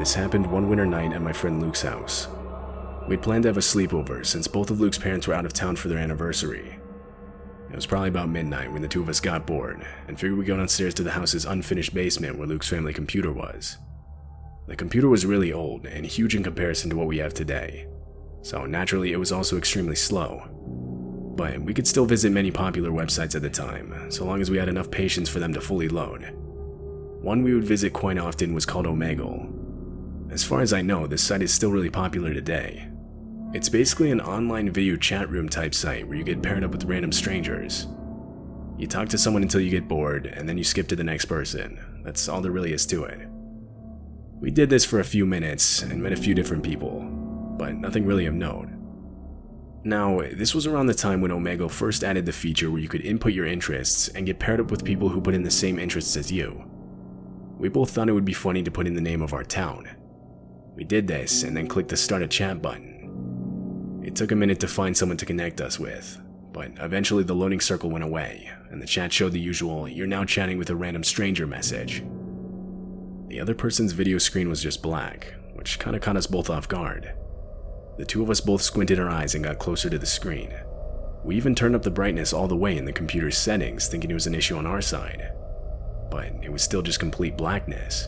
This happened one winter night at my friend Luke's house. We'd planned to have a sleepover since both of Luke's parents were out of town for their anniversary. It was probably about midnight when the two of us got bored and figured we'd go downstairs to the house's unfinished basement where Luke's family computer was. The computer was really old and huge in comparison to what we have today, so naturally it was also extremely slow. But we could still visit many popular websites at the time, so long as we had enough patience for them to fully load. One we would visit quite often was called Omegle. As far as I know, this site is still really popular today. It's basically an online video chat room type site where you get paired up with random strangers. You talk to someone until you get bored, and then you skip to the next person. That's all there really is to it. We did this for a few minutes and met a few different people, but nothing really of note. Now, this was around the time when Omegle first added the feature where you could input your interests and get paired up with people who put in the same interests as you. We both thought it would be funny to put in the name of our town. We did this and then clicked the start a chat button. It took a minute to find someone to connect us with, but eventually the loading circle went away and the chat showed the usual "you're now chatting with a random stranger" message. The other person's video screen was just black, which kinda caught us both off guard. The two of us both squinted our eyes and got closer to the screen. We even turned up the brightness all the way in the computer's settings, thinking it was an issue on our side. But it was still just complete blackness.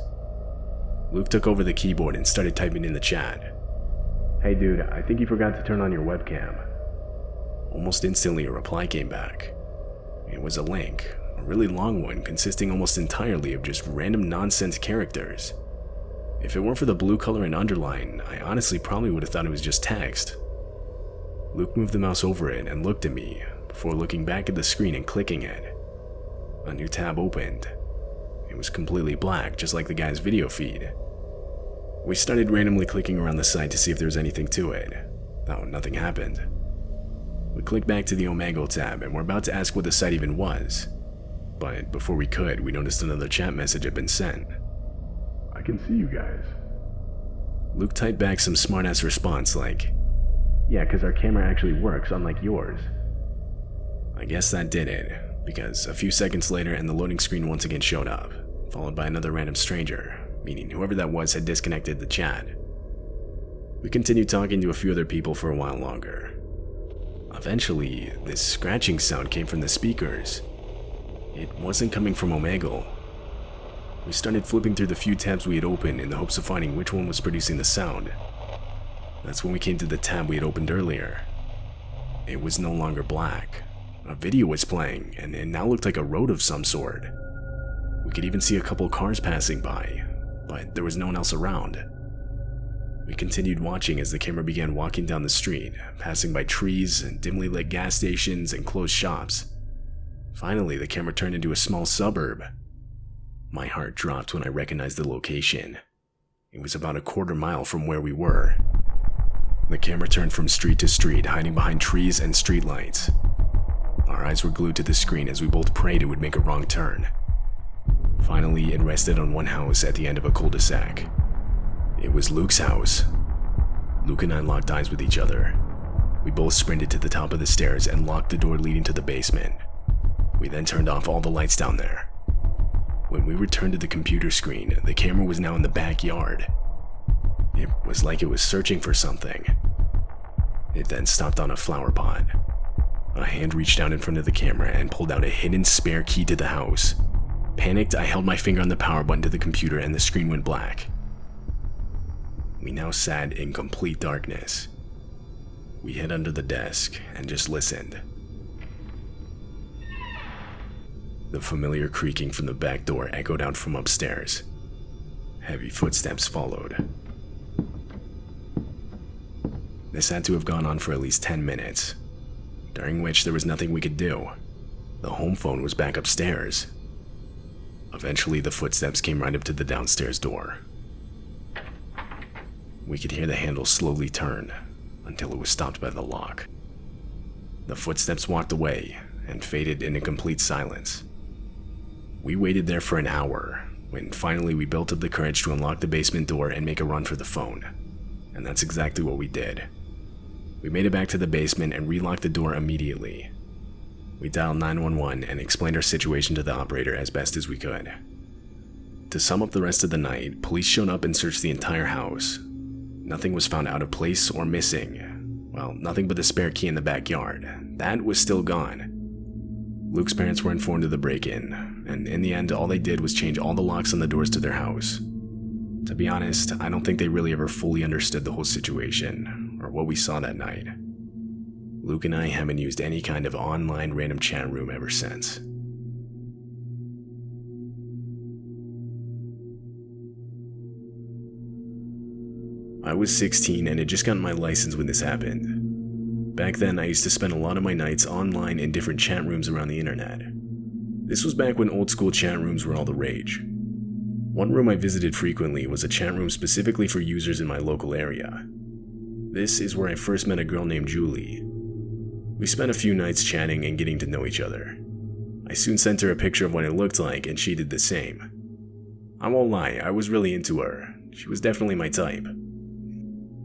Luke took over the keyboard and started typing in the chat. "Hey dude, I think you forgot to turn on your webcam." Almost instantly a reply came back. It was a link, a really long one consisting almost entirely of just random nonsense characters. If it weren't for the blue color and underline, I honestly probably would have thought it was just text. Luke moved the mouse over it and looked at me, before looking back at the screen and clicking it. A new tab opened. It was completely black, just like the guy's video feed. We started randomly clicking around the site to see if there was anything to it, though nothing happened. We clicked back to the Omegle tab and were about to ask what the site even was, but before we could, we noticed another chat message had been sent. "I can see you guys." Luke typed back some smartass response like, "Yeah, cause our camera actually works, unlike yours." I guess that did it, because a few seconds later and the loading screen once again showed up, followed by another random stranger, meaning whoever that was had disconnected the chat. We continued talking to a few other people for a while longer. Eventually, this scratching sound came from the speakers. It wasn't coming from Omegle. We started flipping through the few tabs we had opened in the hopes of finding which one was producing the sound. That's when we came to the tab we had opened earlier. It was no longer black. A video was playing, and it now looked like a road of some sort. We could even see a couple cars passing by, but there was no one else around. We continued watching as the camera began walking down the street, passing by trees and dimly lit gas stations and closed shops. Finally, the camera turned into a small suburb. My heart dropped when I recognized the location. It was about a quarter mile from where we were. The camera turned from street to street, hiding behind trees and streetlights. Our eyes were glued to the screen as we both prayed it would make a wrong turn. Finally, it rested on one house at the end of a cul-de-sac. It was Luke's house. Luke and I locked eyes with each other. We both sprinted to the top of the stairs and locked the door leading to the basement. We then turned off all the lights down there. When we returned to the computer screen, the camera was now in the backyard. It was like it was searching for something. It then stopped on a flower pot. A hand reached out in front of the camera and pulled out a hidden spare key to the house. Panicked, I held my finger on the power button to the computer and the screen went black. We now sat in complete darkness. We hid under the desk and just listened. The familiar creaking from the back door echoed out from upstairs. Heavy footsteps followed. This had to have gone on for at least 10 minutes, during which there was nothing we could do. The home phone was back upstairs. Eventually, the footsteps came right up to the downstairs door. We could hear the handle slowly turn until it was stopped by the lock. The footsteps walked away and faded into complete silence. We waited there for an hour, when finally we built up the courage to unlock the basement door and make a run for the phone. And that's exactly what we did. We made it back to the basement and relocked the door immediately. We dialed 911 and explained our situation to the operator as best as we could. To sum up the rest of the night, police showed up and searched the entire house. Nothing was found out of place or missing. Well, nothing but the spare key in the backyard. That was still gone. Luke's parents were informed of the break-in, and in the end, all they did was change all the locks on the doors to their house. To be honest, I don't think they really ever fully understood the whole situation, or what we saw that night. Luke and I haven't used any kind of online random chat room ever since. I was 16 and had just gotten my license when this happened. Back then, I used to spend a lot of my nights online in different chat rooms around the internet. This was back when old school chat rooms were all the rage. One room I visited frequently was a chat room specifically for users in my local area. This is where I first met a girl named Julie. We spent a few nights chatting and getting to know each other. I soon sent her a picture of what it looked like and she did the same. I won't lie, I was really into her. She was definitely my type.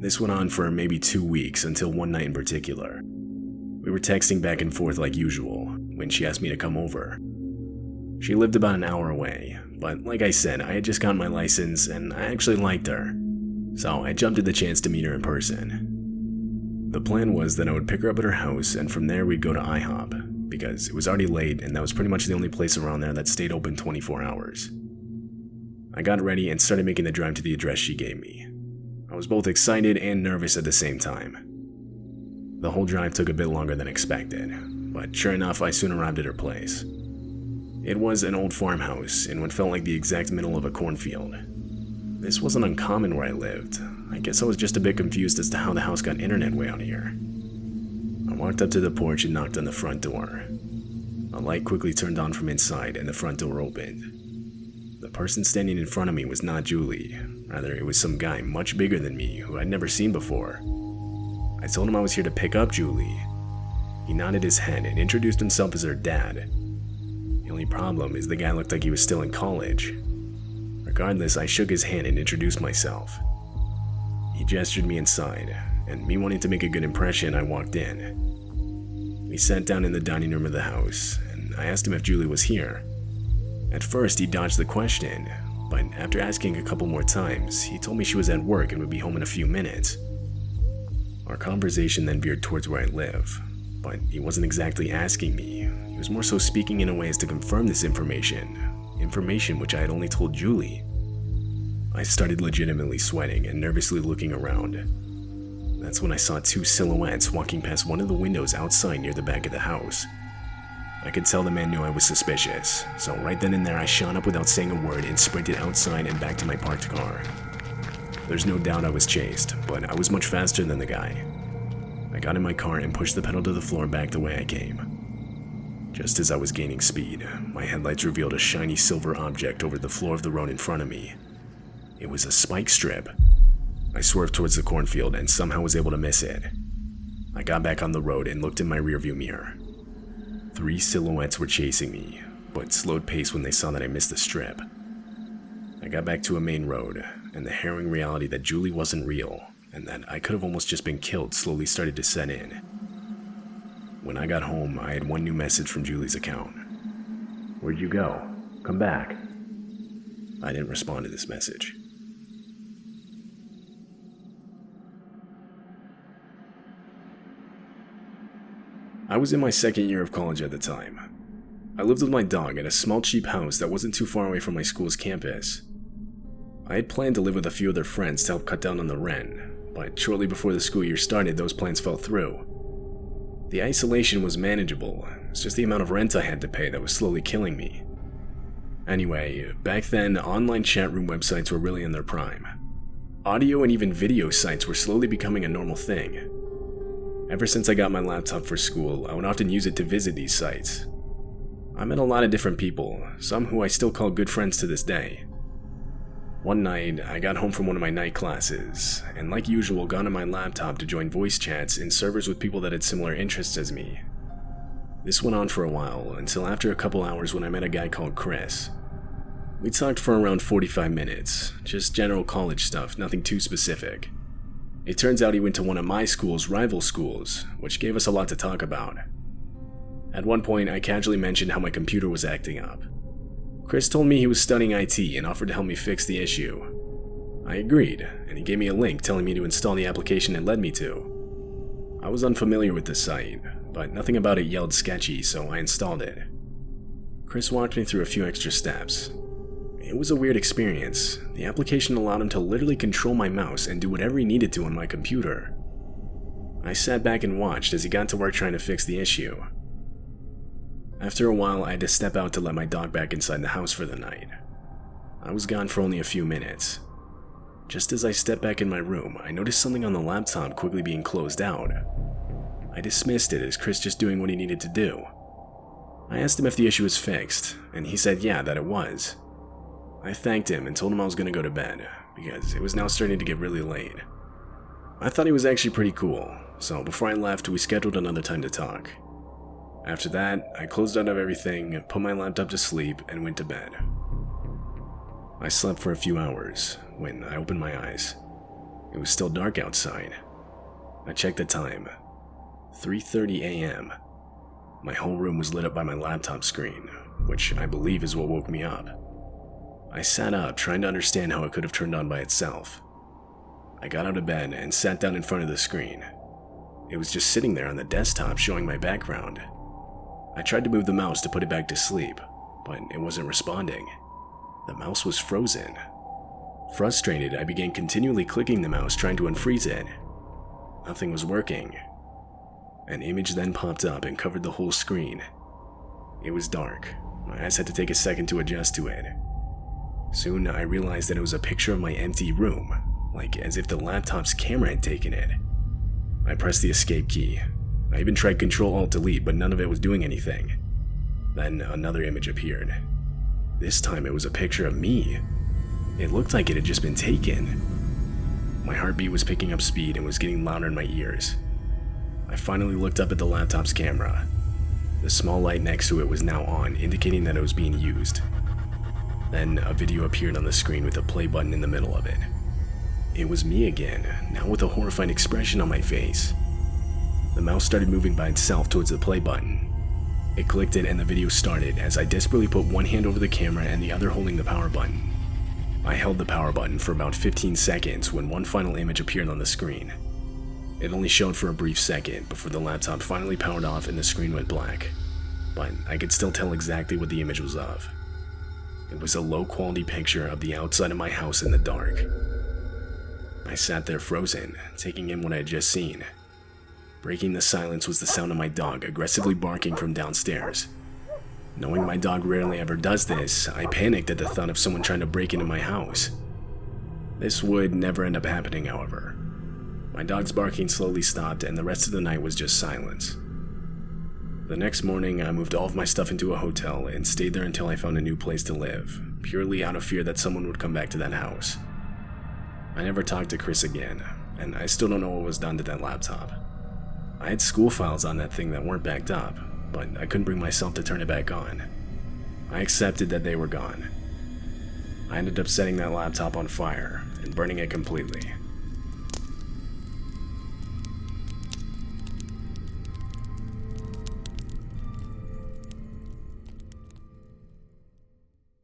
This went on for maybe 2 weeks until one night in particular. We were texting back and forth like usual when she asked me to come over. She lived about an hour away, but like I said, I had just gotten my license and I actually liked her, so I jumped at the chance to meet her in person. The plan was that I would pick her up at her house and from there we'd go to IHOP, because it was already late and that was pretty much the only place around there that stayed open 24 hours. I got ready and started making the drive to the address she gave me. I was both excited and nervous at the same time. The whole drive took a bit longer than expected, but sure enough, I soon arrived at her place. It was an old farmhouse in what felt like the exact middle of a cornfield. This wasn't uncommon where I lived. I guess I was just a bit confused as to how the house got internet way out here. I walked up to the porch and knocked on the front door. A light quickly turned on from inside and the front door opened. The person standing in front of me was not Julie. Rather, it was some guy much bigger than me who I'd never seen before. I told him I was here to pick up Julie. He nodded his head and introduced himself as her dad. The only problem is the guy looked like he was still in college. Regardless, I shook his hand and introduced myself. He gestured me inside, and me wanting to make a good impression, I walked in. We sat down in the dining room of the house, and I asked him if Julie was here. At first, he dodged the question, but after asking a couple more times, he told me she was at work and would be home in a few minutes. Our conversation then veered towards where I live, but he wasn't exactly asking me. He was more so speaking in a way as to confirm this information which I had only told Julie. I started legitimately sweating and nervously looking around. That's when I saw two silhouettes walking past one of the windows outside near the back of the house. I could tell the man knew I was suspicious, so right then and there I shot up without saying a word and sprinted outside and back to my parked car. There's no doubt I was chased, but I was much faster than the guy. I got in my car and pushed the pedal to the floor back the way I came. Just as I was gaining speed, my headlights revealed a shiny silver object over the floor of the road in front of me. It was a spike strip. I swerved towards the cornfield and somehow was able to miss it. I got back on the road and looked in my rearview mirror. 3 silhouettes were chasing me, but slowed pace when they saw that I missed the strip. I got back to a main road, and the harrowing reality that Julie wasn't real, and that I could have almost just been killed slowly started to set in. When I got home, I had one new message from Julie's account. Where'd you go? Come back. I didn't respond to this message. I was in my second year of college at the time. I lived with my dog at a small cheap house that wasn't too far away from my school's campus. I had planned to live with a few other friends to help cut down on the rent, but shortly before the school year started, those plans fell through. The isolation was manageable, it's just the amount of rent I had to pay that was slowly killing me. Anyway, back then, online chat room websites were really in their prime. Audio and even video sites were slowly becoming a normal thing. Ever since I got my laptop for school, I would often use it to visit these sites. I met a lot of different people, some who I still call good friends to this day. One night, I got home from one of my night classes, and like usual got on my laptop to join voice chats in servers with people that had similar interests as me. This went on for a while, until after a couple hours when I met a guy called Chris. We talked for around 45 minutes, just general college stuff, nothing too specific. It turns out he went to one of my school's rival schools, which gave us a lot to talk about. At one point, I casually mentioned how my computer was acting up. Chris told me he was studying IT and offered to help me fix the issue. I agreed, and he gave me a link telling me to install the application it led me to. I was unfamiliar with the site, but nothing about it yelled sketchy, so I installed it. Chris walked me through a few extra steps. It was a weird experience. The application allowed him to literally control my mouse and do whatever he needed to on my computer. I sat back and watched as he got to work trying to fix the issue. After a while, I had to step out to let my dog back inside the house for the night. I was gone for only a few minutes. Just as I stepped back in my room, I noticed something on the laptop quickly being closed out. I dismissed it as Chris just doing what he needed to do. I asked him if the issue was fixed, and he said yeah, that it was. I thanked him and told him I was going to go to bed, because it was now starting to get really late. I thought he was actually pretty cool, so before I left, we scheduled another time to talk. After that, I closed out of everything, put my laptop to sleep, and went to bed. I slept for a few hours when I opened my eyes. It was still dark outside. I checked the time. 3:30 a.m. My whole room was lit up by my laptop screen, which I believe is what woke me up. I sat up, trying to understand how it could have turned on by itself. I got out of bed and sat down in front of the screen. It was just sitting there on the desktop showing my background. I tried to move the mouse to put it back to sleep, but it wasn't responding. The mouse was frozen. Frustrated, I began continually clicking the mouse trying to unfreeze it. Nothing was working. An image then popped up and covered the whole screen. It was dark. My eyes had to take a second to adjust to it. Soon, I realized that it was a picture of my empty room, like as if the laptop's camera had taken it. I pressed the escape key. I even tried Ctrl-Alt-Delete, but none of it was doing anything. Then another image appeared. This time it was a picture of me. It looked like it had just been taken. My heartbeat was picking up speed and was getting louder in my ears. I finally looked up at the laptop's camera. The small light next to it was now on, indicating that it was being used. Then a video appeared on the screen with a play button in the middle of it. It was me again, now with a horrified expression on my face. The mouse started moving by itself towards the play button. It clicked it and the video started as I desperately put one hand over the camera and the other holding the power button. I held the power button for about 15 seconds when one final image appeared on the screen. It only showed for a brief second before the laptop finally powered off and the screen went black, but I could still tell exactly what the image was of. It was a low-quality picture of the outside of my house in the dark. I sat there frozen, taking in what I had just seen. Breaking the silence was the sound of my dog aggressively barking from downstairs. Knowing my dog rarely ever does this, I panicked at the thought of someone trying to break into my house. This would never end up happening, however. My dog's barking slowly stopped and the rest of the night was just silence. The next morning, I moved all of my stuff into a hotel and stayed there until I found a new place to live, purely out of fear that someone would come back to that house. I never talked to Chris again, and I still don't know what was done to that laptop. I had school files on that thing that weren't backed up, but I couldn't bring myself to turn it back on. I accepted that they were gone. I ended up setting that laptop on fire and burning it completely.